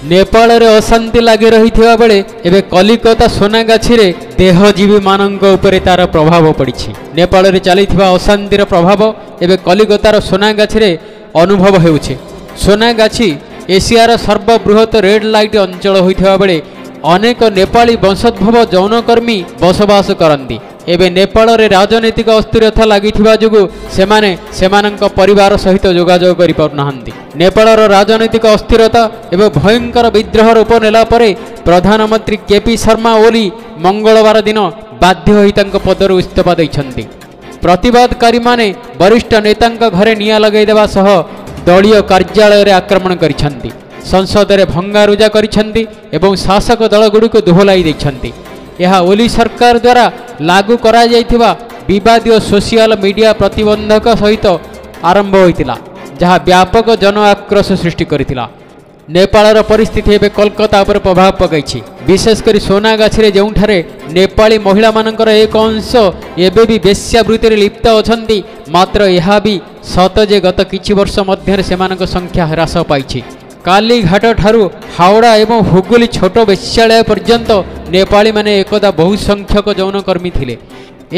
नेपाल रे अशांति लगी रही बेले एवं कलिकता सोनागाछी रे देहजीवी मानक उपरे तार प्रभाव पड़ी। नेपाल रे चली अशांतिर प्रभाव एवं कलिकतार सोनागाछी रे अनुभव होउछे। सोनागाछी एशियार सर्वबृहत रेड लाइट अंचल होइथिबा बेले अनेक नेपाली वंशोद्भव यौनकर्मी बसवास करती। एवं नेपाल रे राजनीतिक अस्थिरता लगी जुगु सेमानंक परिवार सहित जोगाजोग करि पारुनाहांती। नेपालर राजनीतिक अस्थिरता एवं भयंकर विद्रोह रूप नेला परे प्रधानमंत्री केपी शर्मा ओली मंगलवार दिन बाध्य होई तांक पदरु इस्तीफा दैछंती। प्रतिवादकारी माने वरिष्ठ नेतांक घरे निया लगै देबा सह दलीय कार्यालय रे आक्रमण करिछंती। संसद रे भंगारुजा करिछंती एवं शासक दल गुडी दोहलाई दैछंती। यह ओली सरकार द्वारा लागू करा जाइथिबा विवादीय सोशल मीडिया प्रतिबंधक सहित आरंभ होइतिला, जहाँ व्यापक जन आक्रोश सृष्टि करितिला। नेपालर परिस्थिति एवं कोलकाता पर प्रभाव पकाइछि। विशेषकर सोनागाछी रे जोंठारे नेपाली महिला मानकर एक अंश एबे भी वेश्यावृत्ति लिप्त अछंती, मात्र यह भी सत जे गत किछि वर्ष मध्य सेमानक संख्या ह्रास पाइछि। कालीघाट ठारू हावड़ा एवं हुगुली छोट वेश्यालय पर्यंत नेपाली माने एकदा बहुसंख्यक यौनकर्मी थिले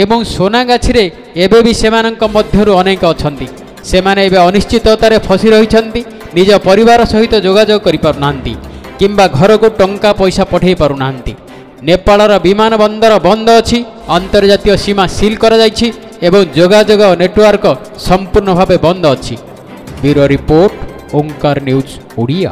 एवं सोनागाछी रे एबे भी सेमानक मध्यरु अनेक अछंती। सेमाने एबे अनिश्चिततारे फसी रहिछंती। निज परिवार सहित जोगाजोग करि पारुनाहांती किंबा घर को टंका पैसा पठै पारुनाहांती। नेपालर विमान बंदर बंद अछि। अंतर्जातीय सीमा सील करा जाइछि एवं जोगाजोग नेटवर्क संपूर्ण भावे बंद अछि। ब्यूरो रिपोर्ट ओंकार न्यूज ओडिया।